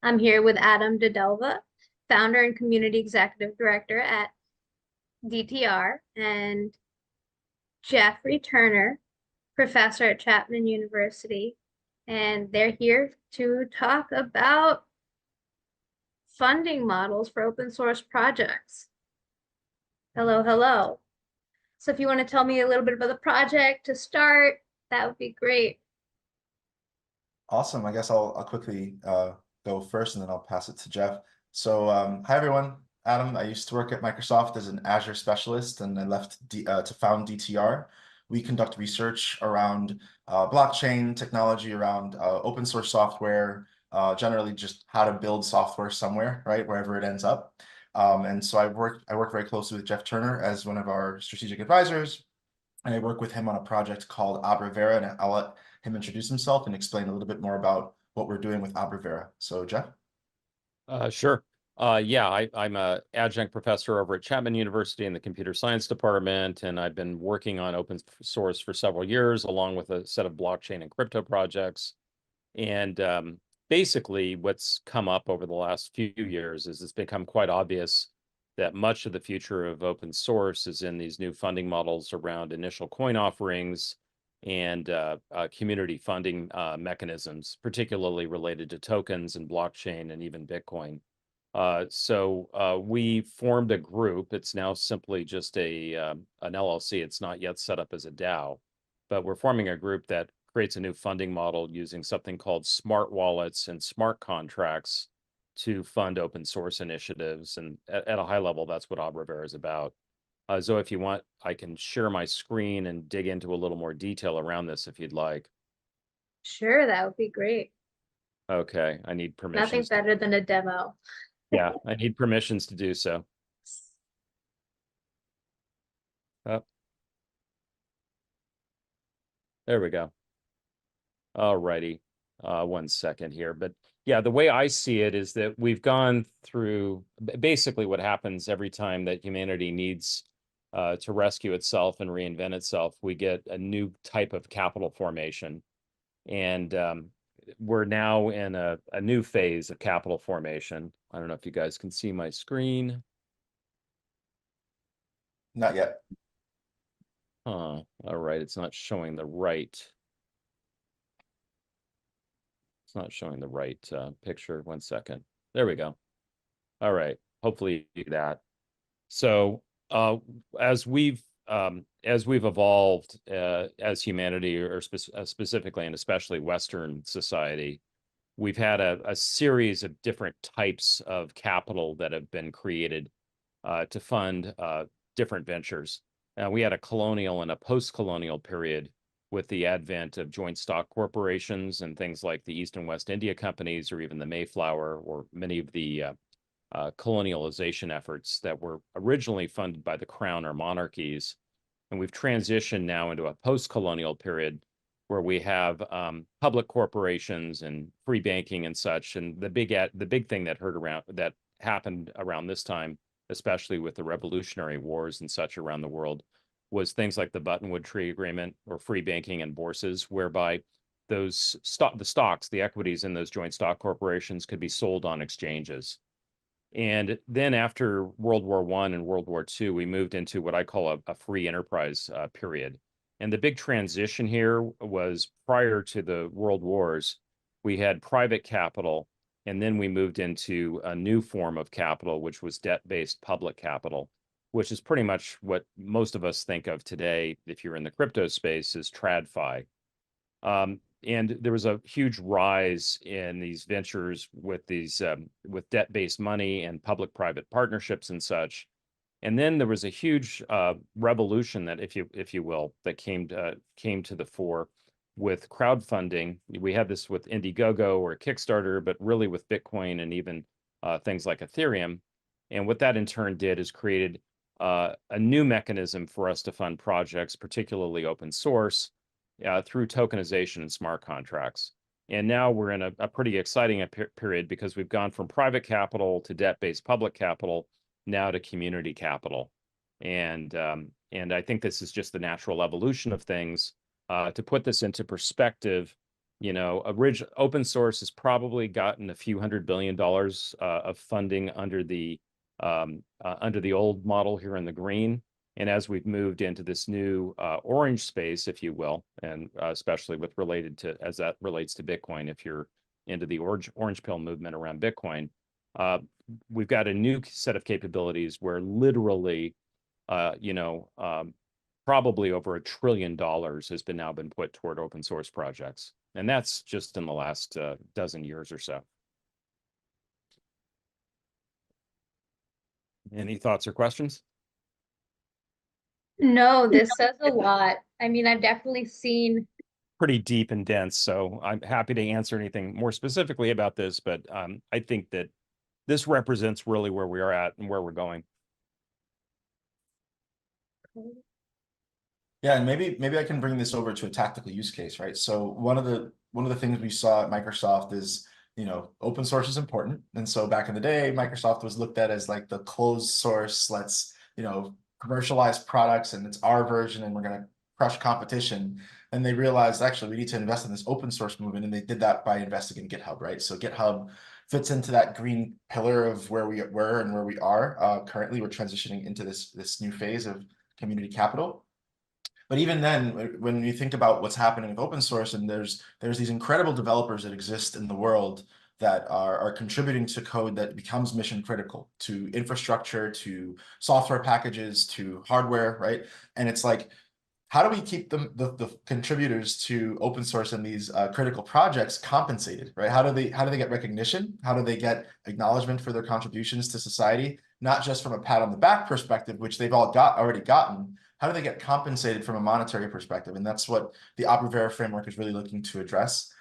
I'm here with Adam Delva, founder and community executive director at DTR, and Jeffrey Turner, professor at Chapman University. And they're here to talk about funding models for open source projects. Hello, hello. So if you want to tell me a little bit about the project to start, that would be great. Awesome. I guess I'll quickly go first and then I'll pass it to Jeff. So, hi everyone. Adam, I used to work at Microsoft as an Azure specialist and I left to found DTR. We conduct research around blockchain technology, around open source software, generally just how to build software somewhere, right, wherever it ends up. And so I work very closely with Jeff Turner as one of our strategic advisors, and I work with him on a project called Abravera, and I'll let him introduce himself and explain a little bit more about what we're doing with Abravera. So, Jeff? Sure. Yeah, I'm a adjunct professor over at Chapman University in the computer science department, and I've been working on open source for several years, along with a set of blockchain and crypto projects. And basically, what's come up over the last few years is it's become quite obvious that much of the future of open source is in these new funding models around initial coin offerings and community funding mechanisms, particularly related to tokens and blockchain and even Bitcoin. So we formed a group. It's now simply just an LLC. It's not yet set up as a DAO, but we're forming a group that creates a new funding model using something called smart wallets and smart contracts to fund open source initiatives. And at a high level, that's what Abravera is about. Zoe, if you want, I can share my screen and dig into a little more detail around this if you'd like. Sure, that would be great. Okay, I need Nothing permissions. better than a demo. Yeah, I need permissions to do so. Oh, there we go. All righty. 1 second here. But yeah, the way I see it is that we've gone through basically what happens every time that humanity needs to rescue itself and reinvent itself. We get a new type of capital formation. And we're now in a new phase of capital formation. I don't know if you guys can see my screen. Not yet. All right, it's not showing the right. It's not showing the right picture. 1 second. There we go. All right. Hopefully that. So as we've evolved as humanity, or specifically and especially Western society, we've had a series of different types of capital that have been created to fund different ventures. We had a colonial and a post-colonial period with the advent of joint stock corporations and things like the East and West India companies, or even the Mayflower, or many of the colonialization efforts that were originally funded by the crown or monarchies. And we've transitioned now into a post-colonial period where we have public corporations and free banking and such. And the big thing that happened around this time, especially with the Revolutionary Wars and such around the world, was things like the Buttonwood Tree Agreement or free banking and bourses, whereby the stocks, the equities in those joint stock corporations could be sold on exchanges. And then after World War I and World War II, we moved into what I call a free enterprise period. And the big transition here was prior to the World Wars, we had private capital, and then we moved into a new form of capital, which was debt-based public capital, which is pretty much what most of us think of today, if you're in the crypto space, as TradFi. And there was a huge rise in these ventures with with debt-based money and public-private partnerships and such. And then there was a huge revolution that, if you will, that came to the fore with crowdfunding. We had this with Indiegogo or Kickstarter, but really with Bitcoin and even things like Ethereum. And what that in turn did is created a new mechanism for us to fund projects, particularly open source, through tokenization and smart contracts. And now we're in a pretty exciting period because we've gone from private capital to debt-based public capital, now to community capital. And I think this is just the natural evolution of things. To put this into perspective, You know, open source has probably gotten a few $100 billion of funding under the old model here in the green. And as we've moved into this new orange space, if you will, and especially as that relates to Bitcoin, if you're into the orange pill movement around Bitcoin, we've got a new set of capabilities where literally, probably over $1 trillion has now been put toward open source projects. And that's just in the last dozen years or so. Any thoughts or questions? No, this says a lot. I mean, I've definitely seen. Pretty deep and dense, so I'm happy to answer anything more specifically about this, but I think that this represents really where we are at and where we're going. Yeah, and maybe I can bring this over to a tactical use case, right? So one of the things we saw at Microsoft is, open source is important. And so back in the day, Microsoft was looked at as like the closed source, let's, commercialize products and it's our version and we're going to crush competition. And they realized actually we need to invest in this open source movement. And they did that by investing in GitHub, right? So GitHub fits into that green pillar of where we were and where we are. Currently, we're transitioning into this new phase of community capital. But even then, when you think about what's happening with open source, and there's these incredible developers that exist in the world that are contributing to code that becomes mission critical to infrastructure, to software packages, to hardware, right? And it's like, how do we keep the contributors to open source and these critical projects compensated, right? How do they get recognition? How do they get acknowledgement for their contributions to society? Not just from a pat on the back perspective, which they've already gotten. How do they get compensated from a monetary perspective? And that's what the Abravera framework is really looking to address.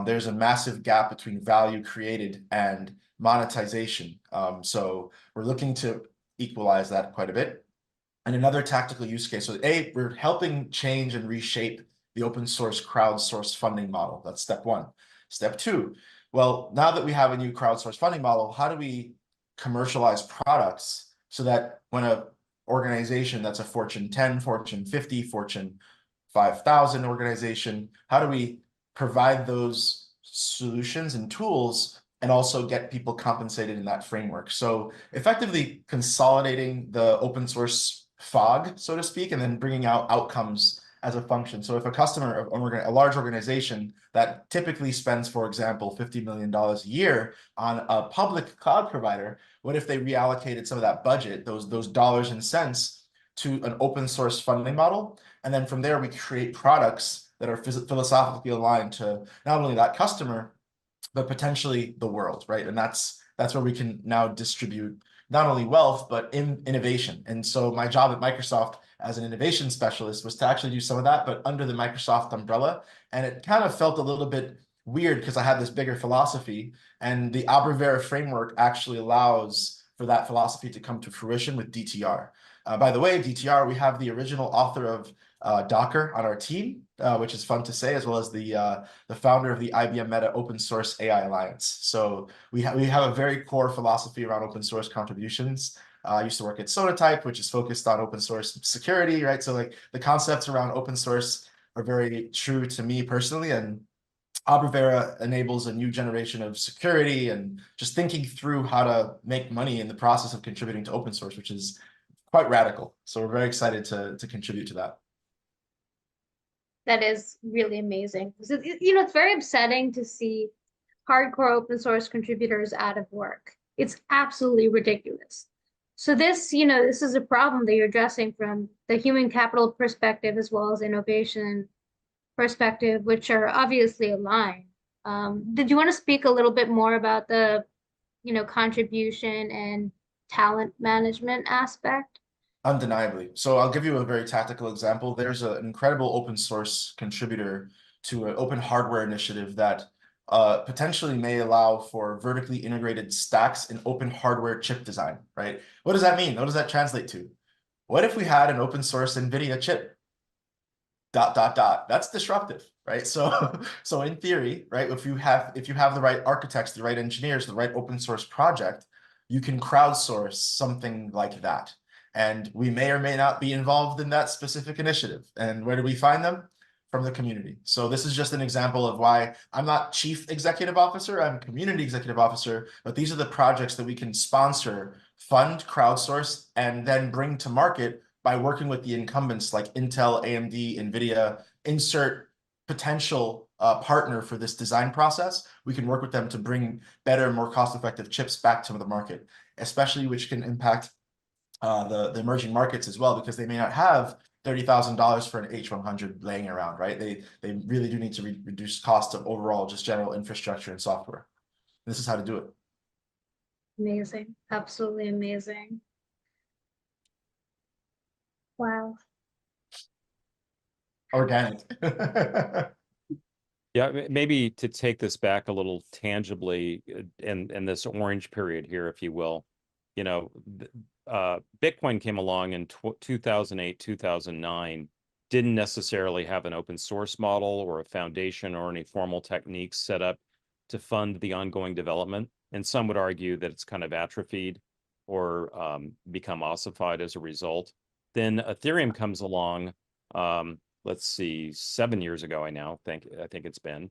There's a massive gap between value created and monetization. So we're looking to equalize that quite a bit. And another tactical use case. So we're helping change and reshape the open source crowdsourced funding model. That's step one. Step two, well, now that we have a new crowdsourced funding model, how do we commercialize products so that when a organization that's a Fortune 10, Fortune 50, Fortune 5,000 organization, how do we provide those solutions and tools and also get people compensated in that framework? So effectively consolidating the open source fog, so to speak, and then bringing out outcomes as a function. So if a customer, a large organization that typically spends, for example, $50 million a year on a public cloud provider, what if they reallocated some of that budget, those dollars and cents, to an open source funding model? And then from there, we create products that are philosophically aligned to not only that customer, but potentially the world, right? And that's where we can now distribute not only wealth, but innovation. And so my job at Microsoft as an innovation specialist was to actually do some of that, but under the Microsoft umbrella. And it kind of felt a little bit weird because I had this bigger philosophy, and the Abravera framework actually allows for that philosophy to come to fruition with DTR. By the way, DTR, we have the original author of Docker on our team, which is fun to say, as well as the founder of the IBM Meta Open Source AI Alliance. So we have a very core philosophy around open source contributions. I used to work at Sonatype, which is focused on open source security, right? So like the concepts around open source are very true to me personally, and Abravera enables a new generation of security and just thinking through how to make money in the process of contributing to open source, which is quite radical. So we're very excited to contribute to that. That is really amazing. It's very upsetting to see hardcore open source contributors out of work. It's absolutely ridiculous. So this is a problem that you're addressing from the human capital perspective as well as innovation perspective, which are obviously aligned. Did you want to speak a little bit more about the, contribution and talent management aspect? Undeniably. So I'll give you a very tactical example. There's an incredible open source contributor to an open hardware initiative that potentially may allow for vertically integrated stacks in open hardware chip design, right? What does that mean? What does that translate to? What if we had an open source NVIDIA chip? ... That's disruptive, right? So in theory, right, if you have the right architects, the right engineers, the right open source project, you can crowdsource something like that. And we may or may not be involved in that specific initiative. And where do we find them? from the community. So this is just an example of why I'm not chief executive officer, I'm community executive officer, but these are the projects that we can sponsor, fund, crowdsource, and then bring to market by working with the incumbents like Intel, AMD, NVIDIA, insert potential partner for this design process. We can work with them to bring better, more cost-effective chips back to the market, especially which can impact the emerging markets as well, because they may not have $30,000 for an H100 laying around, right? They really do need to reduce cost of overall just general infrastructure and software. This is how to do it. Amazing. Absolutely amazing. Wow. Organic. Yeah, maybe to take this back a little tangibly in this orange period here, if you will, you know, Bitcoin came along in 2008, 2009, didn't necessarily have an open source model or a foundation or any formal techniques set up to fund the ongoing development. And some would argue that it's kind of atrophied or become ossified as a result. Then Ethereum comes along, let's see, 7 years ago, I think it's been.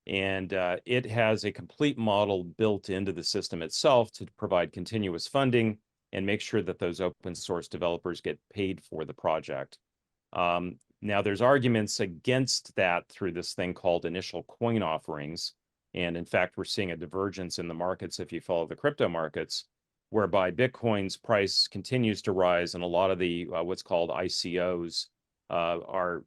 And it has a complete model built into the system itself to provide continuous funding and make sure that those open source developers get paid for the project. Now, there's arguments against that through this thing called initial coin offerings. And in fact, we're seeing a divergence in the markets if you follow the crypto markets, whereby Bitcoin's price continues to rise and a lot of the what's called ICOs are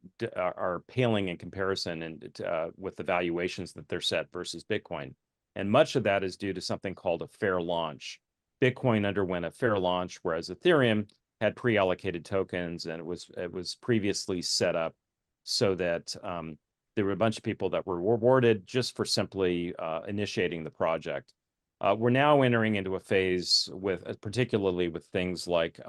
paling in comparison and with the valuations that they're set versus Bitcoin. And much of that is due to something called a fair launch. Bitcoin underwent a fair launch, whereas Ethereum had pre-allocated tokens, and it was previously set up so that there were a bunch of people that were rewarded just for simply initiating the project. We're now entering into a phase with, particularly with things like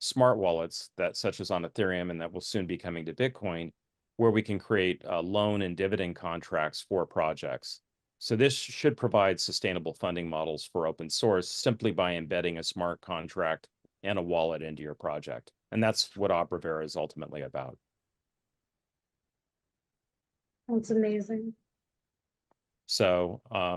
smart wallets such as on Ethereum, and that will soon be coming to Bitcoin, where we can create loan and dividend contracts for projects. So this should provide sustainable funding models for open source simply by embedding a smart contract and a wallet into your project. And that's what Abravera is ultimately about. That's amazing. So, I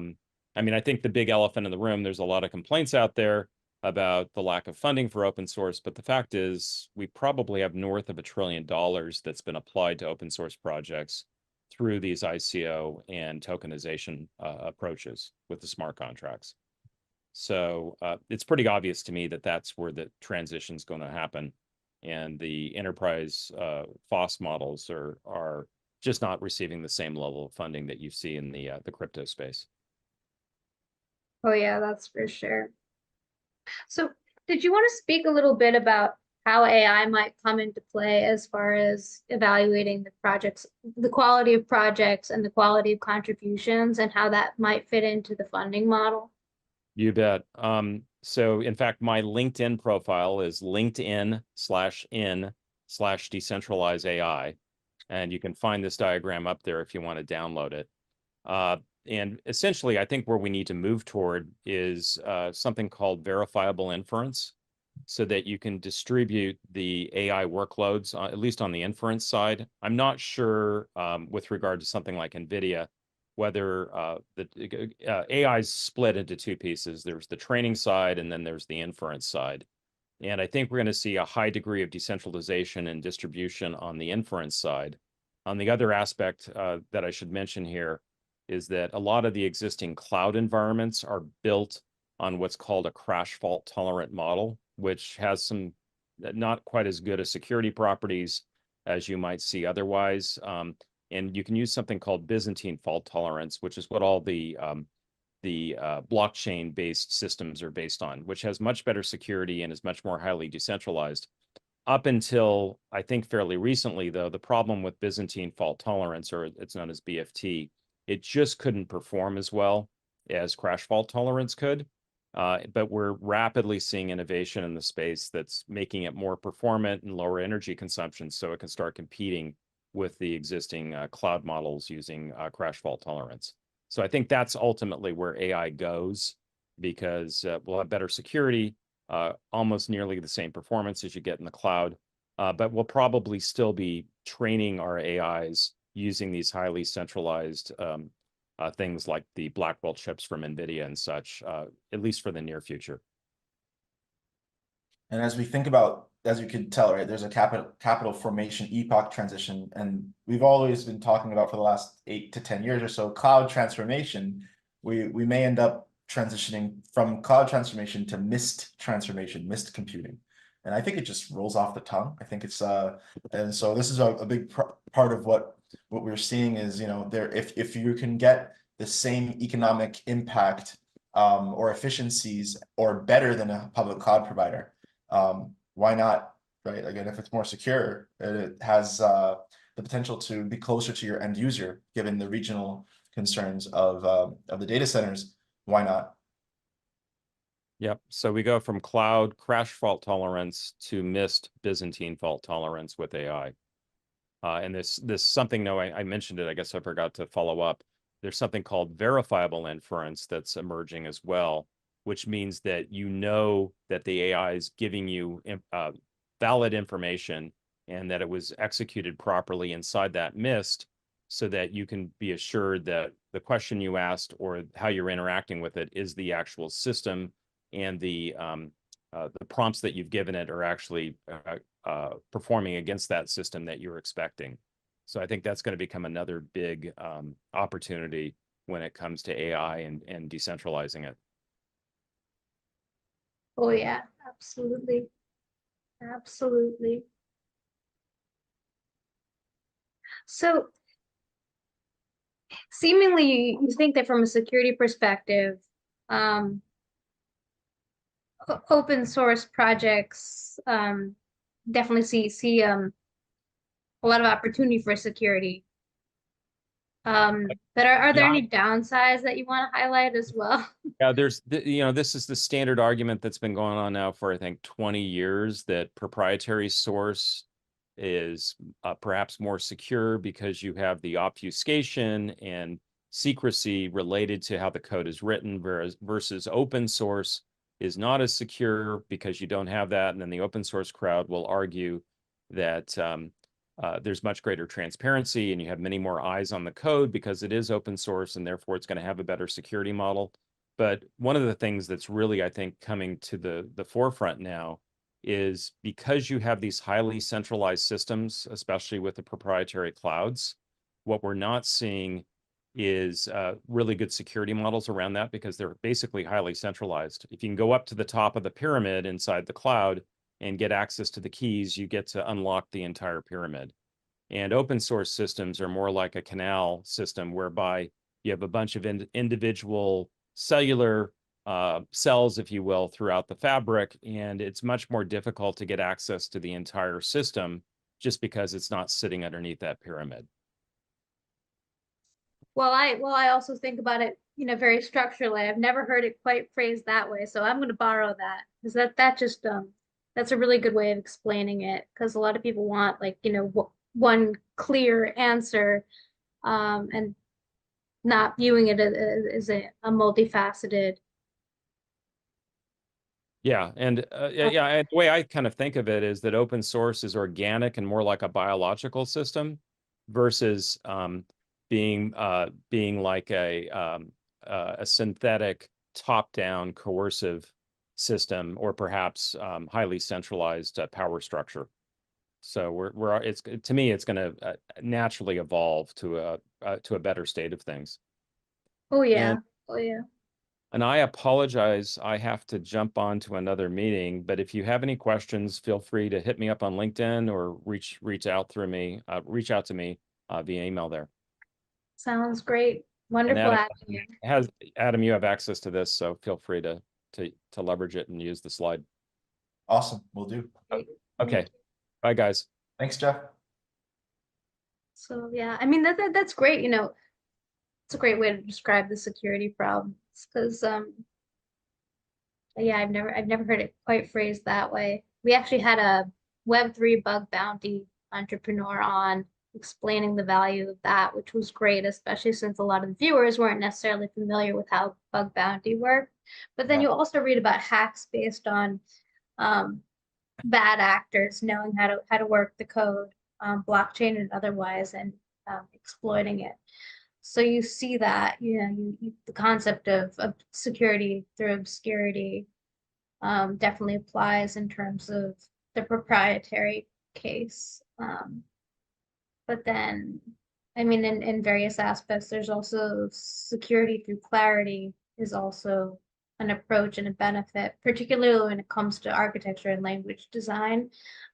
mean, I think the big elephant in the room, there's a lot of complaints out there about the lack of funding for open source, but the fact is we probably have north of $1 trillion that's been applied to open source projects through these ICO and tokenization approaches with the smart contracts. So it's pretty obvious to me that that's where the transition is going to happen. And the enterprise FOSS models are just not receiving the same level of funding that you see in the crypto space. Oh yeah, that's for sure. So did you want to speak a little bit about how AI might come into play as far as evaluating the projects, the quality of projects and the quality of contributions, and how that might fit into the funding model? You bet. So in fact, my LinkedIn profile is LinkedIn/in/decentralize AI. And you can find this diagram up there if you want to download it. And essentially, I think where we need to move toward is something called verifiable inference, so that you can distribute the AI workloads, at least on the inference side. I'm not sure with regard to something like NVIDIA, whether the AI is split into two pieces. There's the training side, and then there's the inference side. And I think we're going to see a high degree of decentralization and distribution on the inference side. On the other aspect that I should mention here is that a lot of the existing cloud environments are built on what's called a crash fault tolerant model, which has some not quite as good as security properties as you might see otherwise. And you can use something called Byzantine fault tolerance, which is what all the blockchain-based systems are based on, which has much better security and is much more highly decentralized. Up until, I think, fairly recently, though, the problem with Byzantine fault tolerance, or it's known as BFT, it just couldn't perform as well as crash fault tolerance could. But we're rapidly seeing innovation in the space that's making it more performant and lower energy consumption, so it can start competing with the existing cloud models using crash fault tolerance. So I think that's ultimately where AI goes, because we'll have better security, almost nearly the same performance as you get in the cloud, but we'll probably still be training our AIs using these highly centralized things like the Blackwell chips from NVIDIA and such, at least for the near future. And as we think about, as you can tell, right, there's a capital formation epoch transition, and we've always been talking about for the last 8 to 10 years or so, cloud transformation. We may end up transitioning from cloud transformation to mist transformation, mist computing. And I think it just rolls off the tongue. I think it's and so this is a big part of what we're seeing is, you know, there if you can get the same economic impact or efficiencies or better than a public cloud provider, why not, right? Again, if it's more secure, it has the potential to be closer to your end user, given the regional concerns of the data centers. Why not? Yep. So we go from cloud crash fault tolerance to mist Byzantine fault tolerance with AI. And this something, no, I mentioned it, I guess I forgot to follow up. There's something called verifiable inference that's emerging as well, which means that you know that the AI is giving you valid information and that it was executed properly inside that mist, so that you can be assured that the question you asked or how you're interacting with it is the actual system, and the prompts that you've given it are actually performing against that system that you're expecting. So I think that's going to become another big opportunity when it comes to AI and decentralizing it. Oh yeah, absolutely. Absolutely. So seemingly you think that from a security perspective, open source projects definitely see a lot of opportunity for security. But are there any downsides that you want to highlight as well? Yeah, there's, you know, this is the standard argument that's been going on now for, I think, 20 years, that proprietary source is perhaps more secure because you have the obfuscation and secrecy related to how the code is written, versus open source is not as secure because you don't have that. And then the open source crowd will argue that there's much greater transparency and you have many more eyes on the code because it is open source, and therefore it's going to have a better security model. But one of the things that's really, I think, coming to the forefront now is, because you have these highly centralized systems, especially with the proprietary clouds, what we're not seeing is really good security models around that, because they're basically highly centralized. If you can go up to the top of the pyramid inside the cloud and get access to the keys, you get to unlock the entire pyramid. And open source systems are more like a canal system, whereby you have a bunch of individual cellular cells, if you will, throughout the fabric, and it's much more difficult to get access to the entire system just because it's not sitting underneath that pyramid. Well, I also think about it, you know, very structurally. I've never heard it quite phrased that way, so I'm going to borrow that, because that just that's a really good way of explaining it, because a lot of people want, like, you know, one clear answer, and not viewing it as a multifaceted. Yeah, and and the way I kind of think of it is that open source is organic and more like a biological system, versus being like a synthetic, top-down, coercive system, or perhaps highly centralized power structure. So it's, to me, it's going to naturally evolve to a better state of things. Oh yeah. And Oh yeah. And I apologize, I have to jump on to another meeting, but if you have any questions, feel free to hit me up on LinkedIn or reach out to me via email there. Sounds great. And Wonderful Adam, you have access to this, so feel free to leverage it and use the slide. Awesome, we'll do. Okay, bye guys. Thanks, Jeff. So yeah, I mean that's great. You know, it's a great way to describe the security problems, because yeah, I've never heard it quite phrased that way. We actually had a Web3 bug bounty entrepreneur on, explaining the value of that, which was great, especially since a lot of the viewers weren't necessarily familiar with how bug bounty worked. But then you also read about hacks based on bad actors knowing how to work the code, blockchain and otherwise, and exploiting it. So you see that, the concept of security through obscurity definitely applies in terms of the proprietary case. But then, I mean, in various aspects, there's also security through clarity is also an approach and a benefit, particularly when it comes to architecture and language design.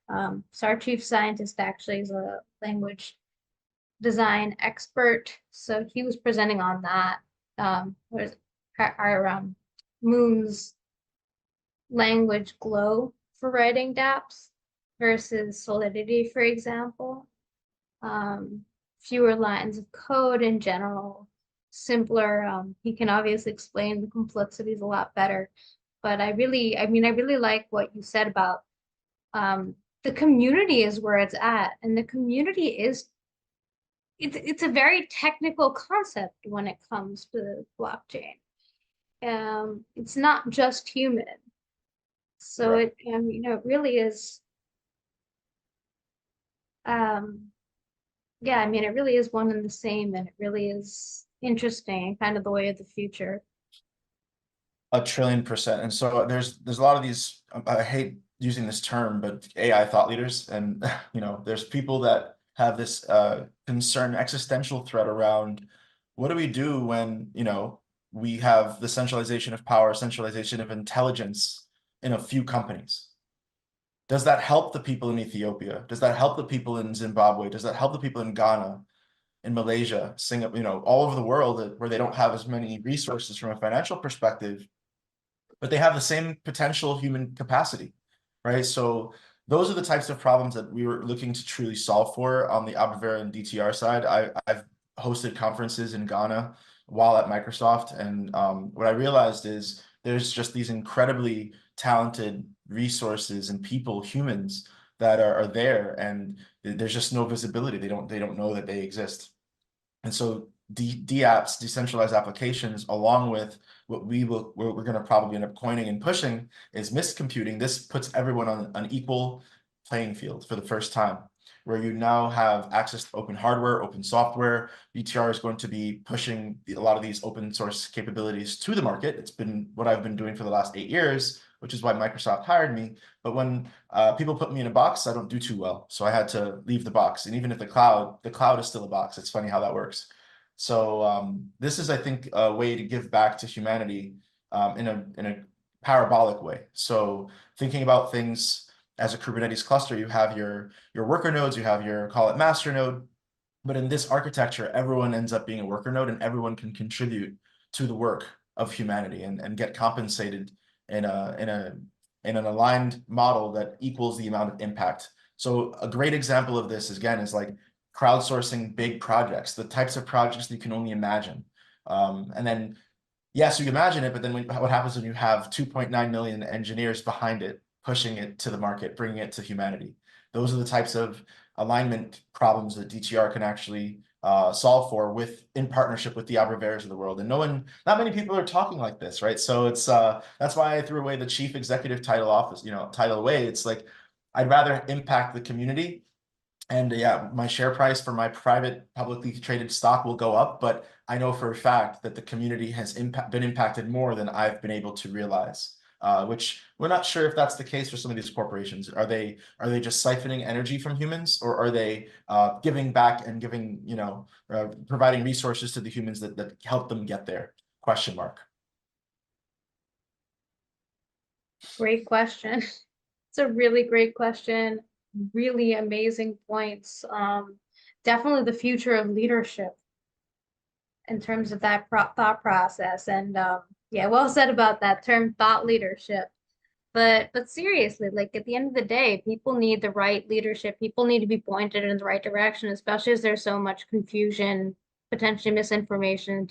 So our chief scientist actually is a language design expert. So he was presenting on that. Was our Moon's language glow for writing dApps versus Solidity, for example. Fewer lines of code in general, simpler. He can obviously explain the complexities a lot better. But I really like what you said about the community is where it's at, and the community is it's a very technical concept when it comes to blockchain. It's not just human. So Right. it really is. Yeah, I mean, it really is one and the same, and it really is interesting, kind of the way of the future. 1,000,000,000%. And so there's a lot of these, I hate using this term, but AI thought leaders. And, there's people that have this concern, existential threat around what do we do when, we have the centralization of power, centralization of intelligence in a few companies. Does that help the people in Ethiopia? Does that help the people in Zimbabwe? Does that help the people in Ghana, in Malaysia, Singapore, all over the world where they don't have as many resources from a financial perspective, but they have the same potential human capacity, right? So those are the types of problems that we were looking to truly solve for on the Abravera and DTR side. I've hosted conferences in Ghana while at Microsoft, and what I realized is there's just these incredibly talented resources and people, humans that are there, and there's just no visibility. They don't know that they exist. And so dApps, decentralized applications, along with what we're going to probably end up coining and pushing is miscomputing. This puts everyone on an equal playing field for the first time, where you now have access to open hardware, open software. DTR is going to be pushing a lot of these open source capabilities to the market. It's been what I've been doing for the last 8 years, which is why Microsoft hired me. But when people put me in a box, I don't do too well. So I had to leave the box. And even if the cloud is still a box. It's funny how that works. So this is, I think, a way to give back to humanity in a parabolic way. So thinking about things as a Kubernetes cluster, you have your worker nodes, you have your, call it, master node. But in this architecture, everyone ends up being a worker node, and everyone can contribute to the work of humanity and get compensated in an aligned model that equals the amount of impact. So a great example of this, again, is like crowdsourcing big projects, the types of projects that you can only imagine. And then, yes, you can imagine it, but then what happens when you have 2.9 million engineers behind it, pushing it to the market, bringing it to humanity? Those are the types of alignment problems that DTR can actually solve for in partnership with the Abraveras of the world. And not many people are talking like this, right? So it's that's why I threw away the chief executive title away. It's like, I'd rather impact the community. And yeah, my share price for my private publicly traded stock will go up, but I know for a fact that the community has been impacted more than I've been able to realize. Which we're not sure if that's the case for some of these corporations. Are they just siphoning energy from humans, or are they giving back and providing resources to the humans that help them get there? Question mark. Great question. It's a really great question. Really amazing points. Definitely the future of leadership in terms of that thought process. And yeah, well said about that term, thought leadership. But seriously, like at the end of the day, people need the right leadership. People need to be pointed in the right direction, especially as there's so much confusion, potentially misinformation,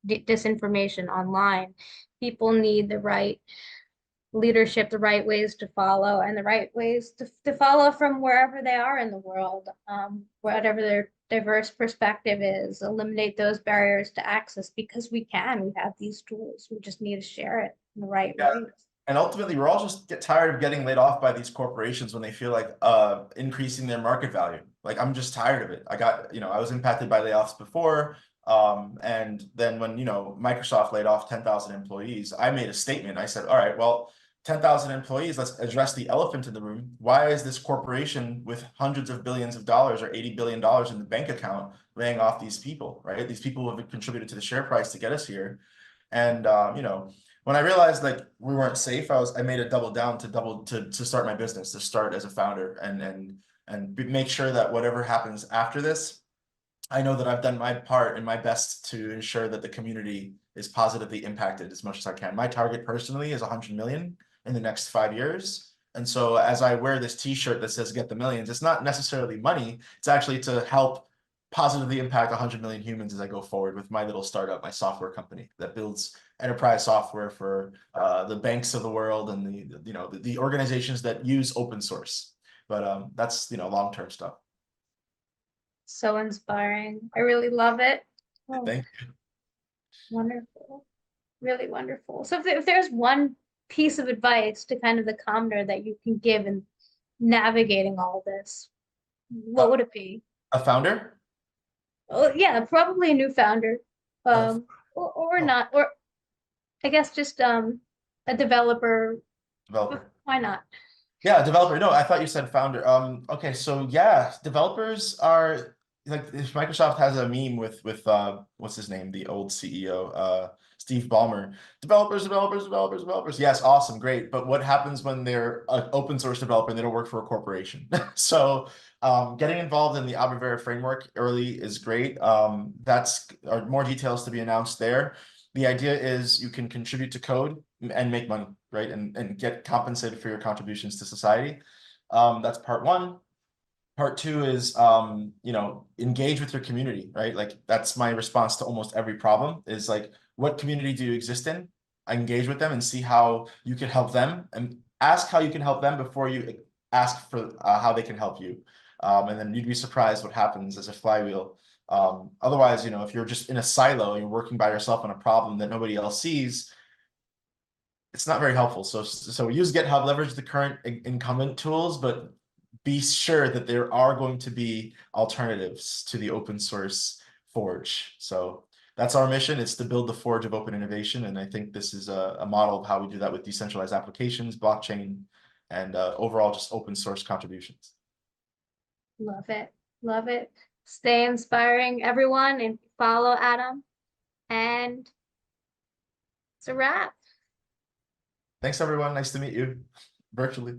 disinformation online. People need the right leadership, the right ways to follow, and the right ways to follow from wherever they are in the world, whatever their diverse perspective is, eliminate those barriers to access, because we have these tools. We just need to share it in the right Yeah. ways. And ultimately, we're all just get tired of getting laid off by these corporations when they feel like increasing their market value. Like I'm just tired of it. I got, I was impacted by layoffs before. And then when, Microsoft laid off 10,000 employees, I made a statement. I said, all right, well, 10,000 employees, let's address the elephant in the room. Why is this corporation with hundreds of billions of dollars or $80 billion in the bank account laying off these people, right? These people have contributed to the share price to get us here. And, when I realized like we weren't safe, I made a double down to start my business, to start as a founder and make sure that whatever happens after this, I know that I've done my part and my best to ensure that the community is positively impacted as much as I can. My target personally is 100 million in the next 5 years. And so as I wear this t-shirt that says get the millions, it's not necessarily money. It's actually to help positively impact 100 million humans as I go forward with my little startup, my software company that builds enterprise software for the banks of the world and the organizations that use open source. But that's long-term stuff. So inspiring. I really love it. Oh, Thank you. wonderful. Really wonderful. So if there's one piece of advice to kind of the commoner that you can give in navigating all of this, what would it be? A founder? Oh, yeah, probably a new founder. Uh, Or oh. not, or I guess just a developer. Developer. Why not? Yeah, developer. No, I thought you said founder. Okay, so yeah, developers are like if Microsoft has a meme with what's his name, the old CEO, Steve Ballmer. Developers, developers, developers, developers. Yes, awesome, great. But what happens when they're an open source developer and they don't work for a corporation? So getting involved in the Abravera framework early is great. That's more details to be announced there. The idea is you can contribute to code and make money, right? And get compensated for your contributions to society. That's part one. Part two is, engage with your community, right? Like that's my response to almost every problem is like, what community do you exist in? I engage with them and see how you can help them and ask how you can help them before you ask for how they can help you. And then you'd be surprised what happens as a flywheel. Otherwise, if you're just in a silo, you're working by yourself on a problem that nobody else sees, it's not very helpful. So use GitHub, leverage the current incumbent tools, but be sure that there are going to be alternatives to the open source Forge. So that's our mission. It's to build the Forge of open innovation. And I think this is a model of how we do that with decentralized applications, blockchain, and overall just open source contributions. Love it. Love it. Stay inspiring, everyone, and follow Adam. And it's a wrap. Thanks, everyone. Nice to meet you virtually.